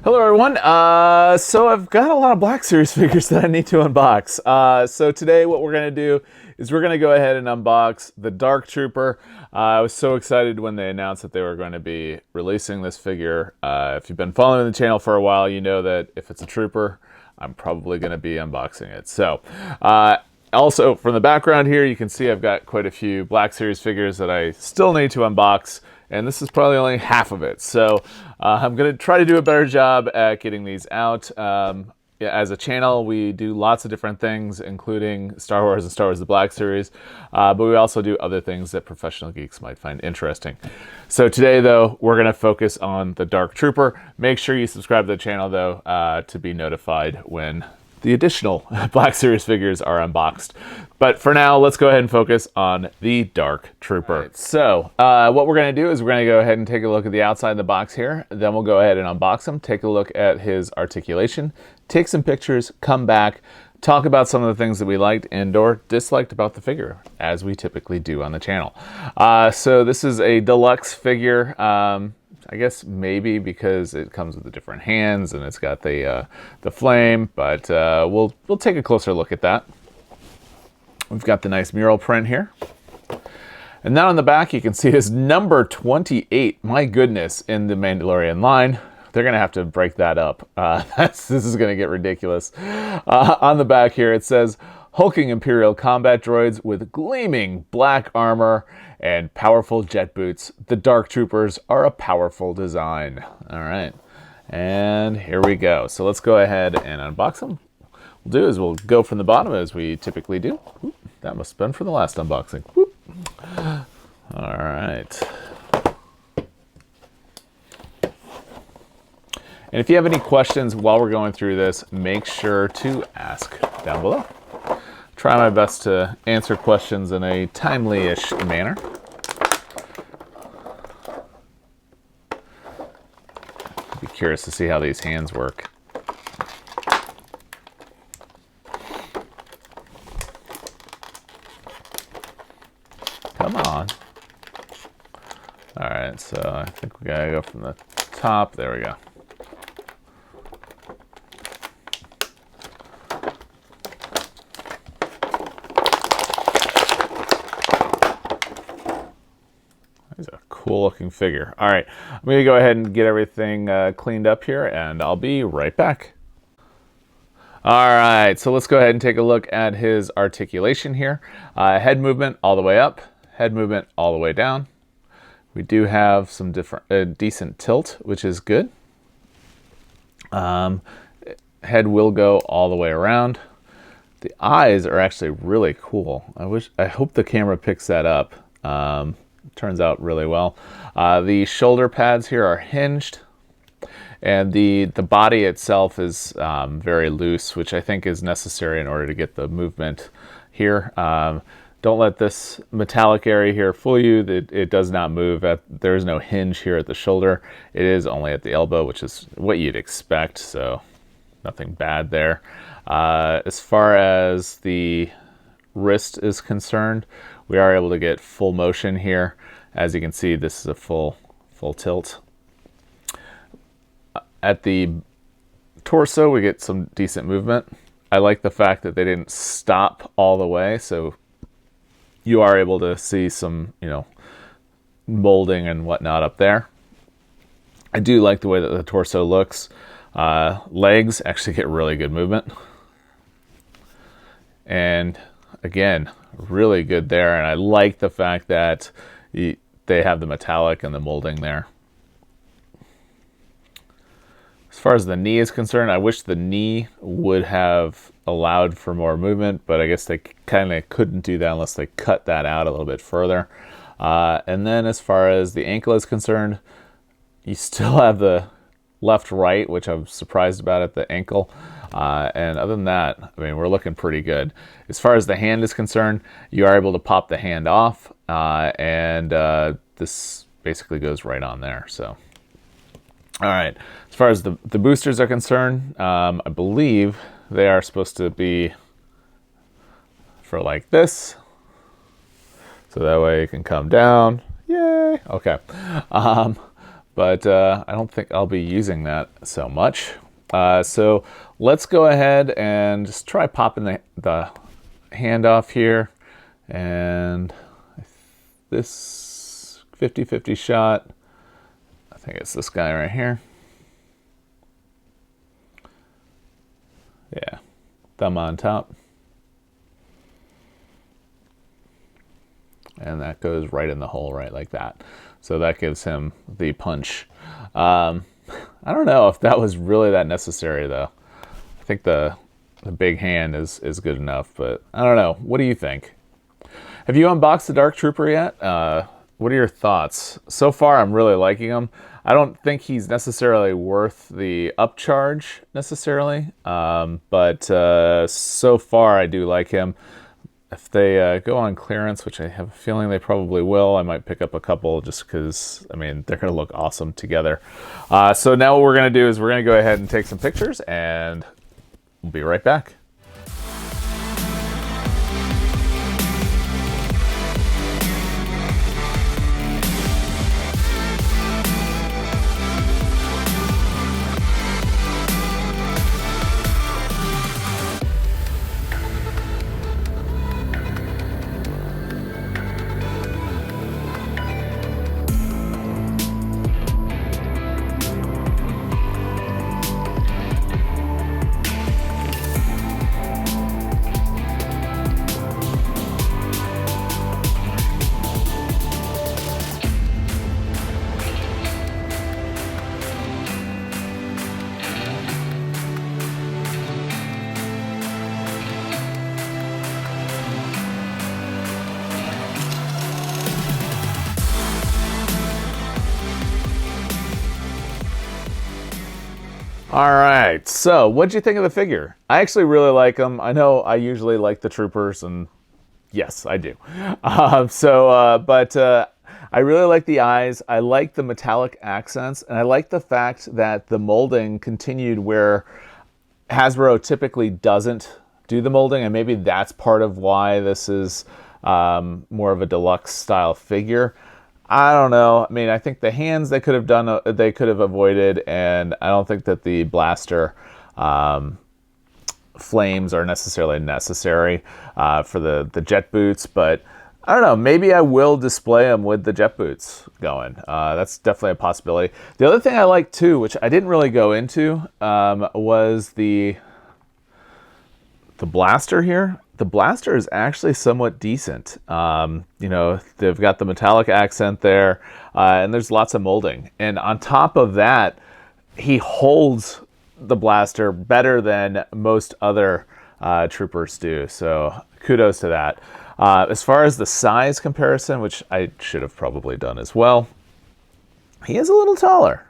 Hello everyone, so I've got a lot of Black Series figures that I need to unbox. So today what we're going to do is we're going to go ahead and unbox the Dark Trooper. I was so excited when they announced that they were going to be releasing this figure. If you've been following the channel for a while, you know that if it's a Trooper, I'm probably going to be unboxing it. So, also from the background here, you can see I've got quite a few Black Series figures that I still need to unbox. And this is probably only half of it. So I'm going to try to do a better job at getting these out. As a channel, we do lots of different things, including Star Wars and Star Wars The Black Series. But we also do other things that professional geeks might find interesting. So today, though, we're going to focus on the Dark Trooper. Make sure you subscribe to the channel, though, to be notified when the additional Black Series figures are unboxed. But for now, let's go ahead and focus on the Dark Trooper. Right, so what we're going to do is we're going to go ahead and take a look at the outside of the box here. Then we'll go ahead and unbox him, take a look at his articulation, take some pictures, come back, talk about some of the things that we liked and or disliked about the figure, as we typically do on the channel. So this is a deluxe figure. I guess maybe because it comes with the different hands and it's got the flame, but we'll take a closer look at that. We've got the nice mural print here. And then on the back, you can see his number 28. My goodness, in the Mandalorian line. They're going to have to break that up. This is going to get ridiculous. On the back here, it says, hulking Imperial combat droids with gleaming black armor and powerful jet boots. The Dark Troopers are a powerful design. All right. And here we go. So let's go ahead and unbox them. What we'll do is we'll go from the bottom as we typically do. Oop, that must have been for the last unboxing. Oop. All right. And if you have any questions while we're going through this, make sure to ask down below. Try my best to answer questions in a timely-ish manner. Be curious to see how these hands work. Come on. All right, so I think we gotta go from the top. There we go. He's a cool looking figure. All right, I'm gonna go ahead and get everything cleaned up here and I'll be right back. All right, so let's go ahead and take a look at his articulation here. Head movement all the way up, head movement all the way down. We do have some decent tilt, which is good. Head will go all the way around. The eyes are actually really cool. I hope the camera picks that up. Turns out really well. The shoulder pads here are hinged, and the body itself is very loose, which I think is necessary in order to get the movement here. Don't let this metallic area here fool you. It does not move. There is no hinge here at the shoulder. It is only at the elbow, which is what you'd expect, so nothing bad there. As far as the wrist is concerned, we are able to get full motion here. As you can see, this is a full tilt. At the torso, we get some decent movement. I like the fact that they didn't stop all the way, so you are able to see some, molding and whatnot up there. I do like the way that the torso looks. Legs actually get really good movement. And again, really good there. And I like the fact that they have the metallic and the molding there. As far as the knee is concerned, I wish the knee would have allowed for more movement, but I guess they kind of couldn't do that unless they cut that out a little bit further. And then as far as the ankle is concerned, you still have the left-right, which I'm surprised about at the ankle. And other than that, I mean, we're looking pretty good. As far as the hand is concerned, you are able to pop the hand off, and this basically goes right on there. So, all right. As far as the boosters are concerned, I believe they are supposed to be for like this. So that way it can come down. Yay. Okay. but I don't think I'll be using that so much. So let's go ahead and just try popping the hand off here. And this 50-50 shot, I think it's this guy right here. Yeah, thumb on top. And that goes right in the hole, right like that. So that gives him the punch. I don't know if that was really that necessary, though. I think the big hand is good enough, but I don't know. What do you think? Have you unboxed the Dark Trooper yet? What are your thoughts? So far, I'm really liking him. I don't think he's necessarily worth the upcharge, necessarily. But so far, I do like him. If they go on clearance, which I have a feeling they probably will, I might pick up a couple just because, I mean, they're going to look awesome together. So now what we're going to do is we're going to go ahead and take some pictures, and we'll be right back. All right, so what'd you think of the figure? I actually really like them. I know I usually like the troopers, and yes, I do. But I really like the eyes. I like the metallic accents, and I like the fact that the molding continued where Hasbro typically doesn't do the molding, and maybe that's part of why this is more of a deluxe style figure. I don't know. I mean, I think the hands they could have avoided, and I don't think that the blaster flames are necessarily necessary for the jet boots. But I don't know. Maybe I will display them with the jet boots going. That's definitely a possibility. The other thing I like too, which I didn't really go into, was the blaster here. The blaster is actually somewhat decent. You know, they've got the metallic accent there, and there's lots of molding. And on top of that, he holds the blaster better than most other troopers do. So kudos to that. As far as the size comparison, which I should have probably done as well, he is a little taller.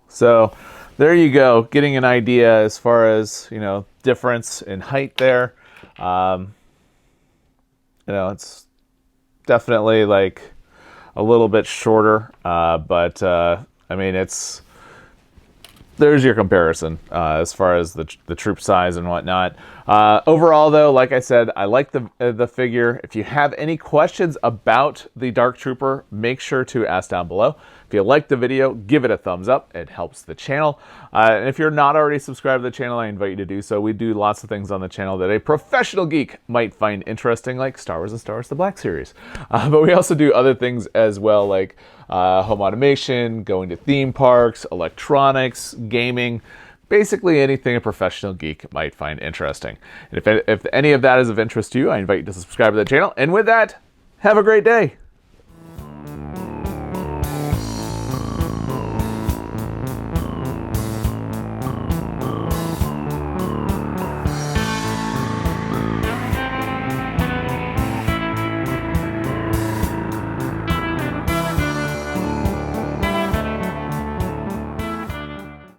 So there you go, getting an idea as far as, you know, difference in height there. You know, it's definitely like a little bit shorter, but I mean, there's your comparison as far as the troop size and whatnot. Overall, though, like I said, I like the figure. If you have any questions about the Dark Trooper, make sure to ask down below. If you liked the video, give it a thumbs up. It helps the channel. And if you're not already subscribed to the channel, I invite you to do so. We do lots of things on the channel that a professional geek might find interesting, like Star Wars and Star Wars The Black Series. But we also do other things as well, like home automation, going to theme parks, electronics, gaming, basically anything a professional geek might find interesting. And if any of that is of interest to you, I invite you to subscribe to the channel. And with that, have a great day.